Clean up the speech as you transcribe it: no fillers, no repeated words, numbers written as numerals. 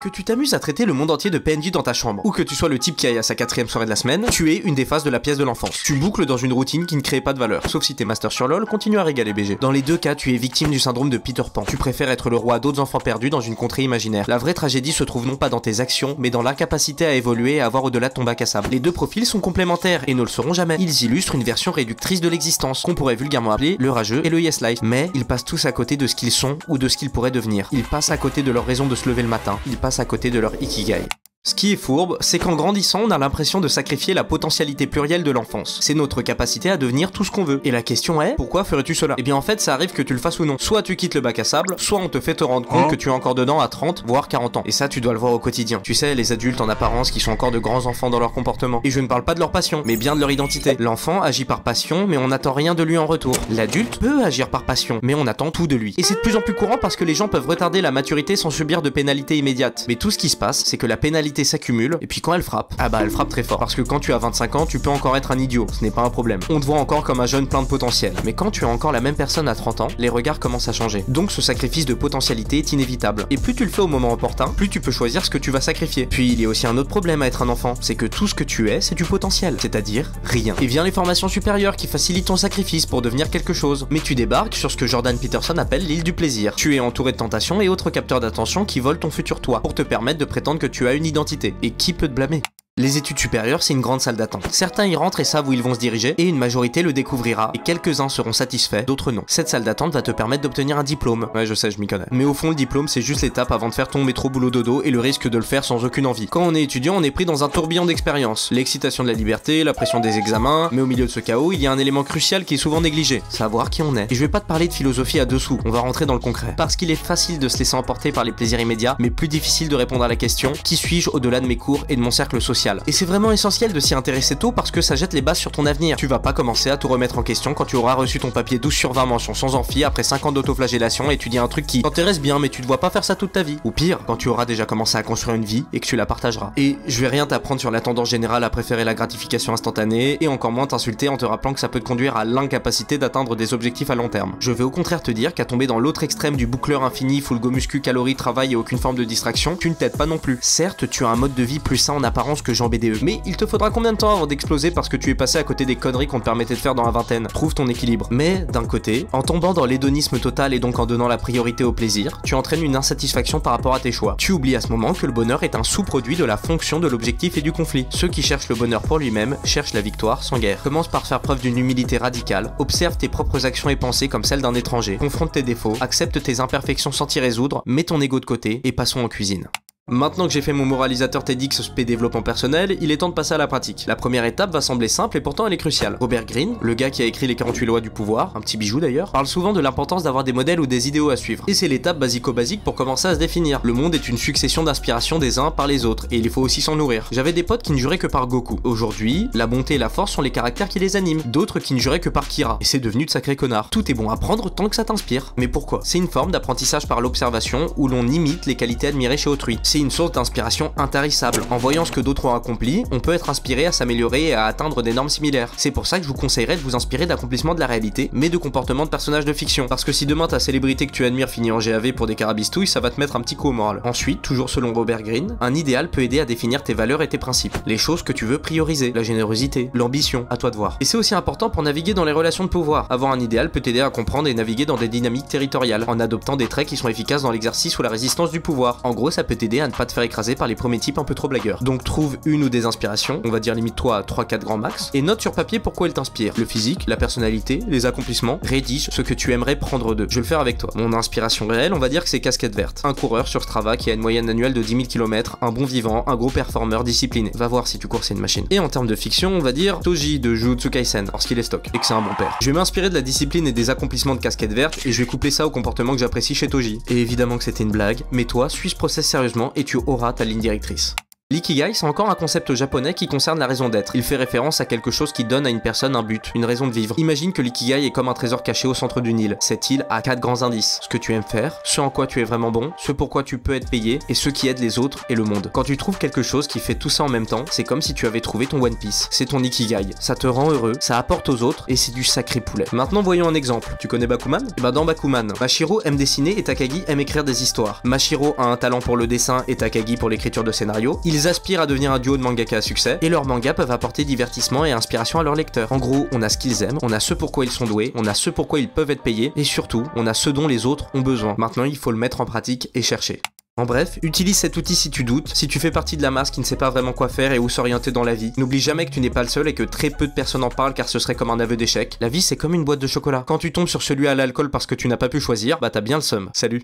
Que tu t'amuses à traiter le monde entier de PNJ dans ta chambre, ou que tu sois le type qui aille à sa 4ème soirée de la semaine, tu es une des phases de la pièce de l'enfance. Tu boucles dans une routine qui ne crée pas de valeur. Sauf si t'es master sur LoL, continue à régaler BG. Dans les deux cas, tu es victime du syndrome de Peter Pan. Tu préfères être le roi d'autres enfants perdus dans une contrée imaginaire. La vraie tragédie se trouve non pas dans tes actions, mais dans l'incapacité à évoluer et à voir au-delà de ton bac à sable. Les deux profils sont complémentaires et ne le seront jamais. Ils illustrent une version réductrice de l'existence, qu'on pourrait vulgairement appeler le rageux et le yes life. Mais ils passent tous à côté de ce qu'ils sont ou de ce qu'ils pourraient devenir. Ils passent à côté de leur raison de se lever le matin. Ils passent à côté de leur ikigai. Ce qui est fourbe, c'est qu'en grandissant, on a l'impression de sacrifier la potentialité plurielle de l'enfance. C'est notre capacité à devenir tout ce qu'on veut. Et la question est, pourquoi ferais-tu cela? Eh bien en fait, ça arrive que tu le fasses ou non. Soit tu quittes le bac à sable, soit on te fait te rendre compte que tu es encore dedans à 30, voire 40 ans. Et ça, tu dois le voir au quotidien. Tu sais, les adultes en apparence qui sont encore de grands enfants dans leur comportement. Et je ne parle pas de leur passion, mais bien de leur identité. L'enfant agit par passion, mais on n'attend rien de lui en retour. L'adulte peut agir par passion, mais on attend tout de lui. Et c'est de plus en plus courant parce que les gens peuvent retarder la maturité sans subir de pénalité immédiate. Mais tout ce qui se passe, c'est que la pénalité s'accumule, et puis quand elle frappe, ah bah elle frappe très fort. Parce que quand tu as 25 ans, tu peux encore être un idiot, ce n'est pas un problème. On te voit encore comme un jeune plein de potentiel. Mais quand tu es encore la même personne à 30 ans, les regards commencent à changer. Donc ce sacrifice de potentialité est inévitable. Et plus tu le fais au moment opportun, plus tu peux choisir ce que tu vas sacrifier. Puis il y a aussi un autre problème à être un enfant, c'est que tout ce que tu es, c'est du potentiel, c'est-à-dire rien. Et vient les formations supérieures qui facilitent ton sacrifice pour devenir quelque chose. Mais tu débarques sur ce que Jordan Peterson appelle l'île du plaisir. Tu es entouré de tentations et autres capteurs d'attention qui volent ton futur toi, pour te permettre de prétendre que tu as une identité. Et qui peut te blâmer? Les études supérieures, c'est une grande salle d'attente. Certains y rentrent et savent où ils vont se diriger, et une majorité le découvrira, et quelques-uns seront satisfaits, d'autres non. Cette salle d'attente va te permettre d'obtenir un diplôme. Ouais, je sais, je m'y connais. Mais au fond, le diplôme, c'est juste l'étape avant de faire ton métro boulot dodo, et le risque de le faire sans aucune envie. Quand on est étudiant, on est pris dans un tourbillon d'expériences. L'excitation de la liberté, la pression des examens, mais au milieu de ce chaos, il y a un élément crucial qui est souvent négligé. Savoir qui on est. Et je vais pas te parler de philosophie à dessous, on va rentrer dans le concret. Parce qu'il est facile de se laisser emporter par les plaisirs immédiats, mais plus difficile de répondre à la question, qui suis-je au-delà de mes cours et de mon cercle social? Et c'est vraiment essentiel de s'y intéresser tôt parce que ça jette les bases sur ton avenir. Tu vas pas commencer à tout remettre en question quand tu auras reçu ton papier 12 sur 20 mentions sans amphi après 5 ans d'autoflagellation et tu dis un truc qui t'intéresse bien mais tu te vois pas faire ça toute ta vie. Ou pire, quand tu auras déjà commencé à construire une vie et que tu la partageras. Et je vais rien t'apprendre sur la tendance générale à préférer la gratification instantanée et encore moins t'insulter en te rappelant que ça peut te conduire à l'incapacité d'atteindre des objectifs à long terme. Je vais au contraire te dire qu'à tomber dans l'autre extrême du boucleur infini, full go muscu, calories, travail et aucune forme de distraction, tu ne t'aides pas non plus. Certes, tu as un mode de vie plus sain en apparence que Jean BDE, mais il te faudra combien de temps avant d'exploser parce que tu es passé à côté des conneries qu'on te permettait de faire dans la vingtaine? Trouve ton équilibre. Mais d'un côté, en tombant dans l'hédonisme total et donc en donnant la priorité au plaisir, tu entraînes une insatisfaction par rapport à tes choix. Tu oublies à ce moment que le bonheur est un sous-produit de la fonction de l'objectif et du conflit. Ceux qui cherchent le bonheur pour lui-même cherchent la victoire sans guerre. Commence par faire preuve d'une humilité radicale, observe tes propres actions et pensées comme celles d'un étranger, confronte tes défauts, accepte tes imperfections sans t'y résoudre, mets ton ego de côté et passons en cuisine. Maintenant que j'ai fait mon moralisateur TEDx SP développement personnel, il est temps de passer à la pratique. La première étape va sembler simple et pourtant elle est cruciale. Robert Greene, le gars qui a écrit les 48 lois du pouvoir, un petit bijou d'ailleurs, parle souvent de l'importance d'avoir des modèles ou des idéaux à suivre. Et c'est l'étape basico-basique pour commencer à se définir. Le monde est une succession d'inspirations des uns par les autres, et il faut aussi s'en nourrir. J'avais des potes qui ne juraient que par Goku. Aujourd'hui, la bonté et la force sont les caractères qui les animent. D'autres qui ne juraient que par Kira, et c'est devenu de sacrés connards. Tout est bon à prendre tant que ça t'inspire. Mais pourquoi? C'est une forme d'apprentissage par l'observation où l'on imite les qualités admirées chez autrui. C'est une source d'inspiration intarissable. En voyant ce que d'autres ont accompli, on peut être inspiré à s'améliorer et à atteindre des normes similaires. C'est pour ça que je vous conseillerais de vous inspirer d'accomplissements de la réalité, mais de comportements de personnages de fiction. Parce que si demain ta célébrité que tu admires finit en GAV pour des carabistouilles, ça va te mettre un petit coup au moral. Ensuite, toujours selon Robert Greene, un idéal peut aider à définir tes valeurs et tes principes. Les choses que tu veux prioriser, la générosité, l'ambition, à toi de voir. Et c'est aussi important pour naviguer dans les relations de pouvoir. Avoir un idéal peut t'aider à comprendre et naviguer dans des dynamiques territoriales, en adoptant des traits qui sont efficaces dans l'exercice ou la résistance du pouvoir. En gros, ça peut t'aider à ne pas te faire écraser par les premiers types un peu trop blagueurs. Donc trouve une ou des inspirations, on va dire limite-toi à 3-4 grands max, et note sur papier pourquoi elles t'inspirent. Le physique, la personnalité, les accomplissements, rédige ce que tu aimerais prendre d'eux. Je vais le faire avec toi. Mon inspiration réelle, on va dire que c'est Casquette Verte. Un coureur sur Strava qui a une moyenne annuelle de 10 000 km, un bon vivant, un gros performeur discipliné. Va voir si tu cours c'est une machine. Et en termes de fiction, on va dire Toji de Jujutsu Kaisen, parce qu'il est stock, et que c'est un bon père. Je vais m'inspirer de la discipline et des accomplissements de Casquette Verte, et je vais coupler ça au comportement que j'apprécie chez Toji. Et évidemment que c'était une blague, mais toi, suis ce process sérieusement et tu auras ta ligne directrice. L'ikigai, c'est encore un concept japonais qui concerne la raison d'être. Il fait référence à quelque chose qui donne à une personne un but, une raison de vivre. Imagine que l'ikigai est comme un trésor caché au centre d'une île. Cette île a 4 grands indices. Ce que tu aimes faire, ce en quoi tu es vraiment bon, ce pourquoi tu peux être payé, et ce qui aide les autres et le monde. Quand tu trouves quelque chose qui fait tout ça en même temps, c'est comme si tu avais trouvé ton One Piece. C'est ton ikigai. Ça te rend heureux, ça apporte aux autres, et c'est du sacré poulet. Maintenant voyons un exemple. Tu connais Bakuman? Et bah dans Bakuman, Mashiro aime dessiner et Takagi aime écrire des histoires. Mashiro a un talent pour le dessin et Takagi pour l'écriture de scénario. Ils aspirent à devenir un duo de mangaka à succès, et leurs mangas peuvent apporter divertissement et inspiration à leurs lecteurs. En gros, on a ce qu'ils aiment, on a ce pourquoi ils sont doués, on a ce pourquoi ils peuvent être payés, et surtout, on a ce dont les autres ont besoin. Maintenant, il faut le mettre en pratique et chercher. En bref, utilise cet outil si tu doutes, si tu fais partie de la masse qui ne sait pas vraiment quoi faire et où s'orienter dans la vie. N'oublie jamais que tu n'es pas le seul et que très peu de personnes en parlent car ce serait comme un aveu d'échec. La vie c'est comme une boîte de chocolat. Quand tu tombes sur celui à l'alcool parce que tu n'as pas pu choisir, bah t'as bien le seum. Salut.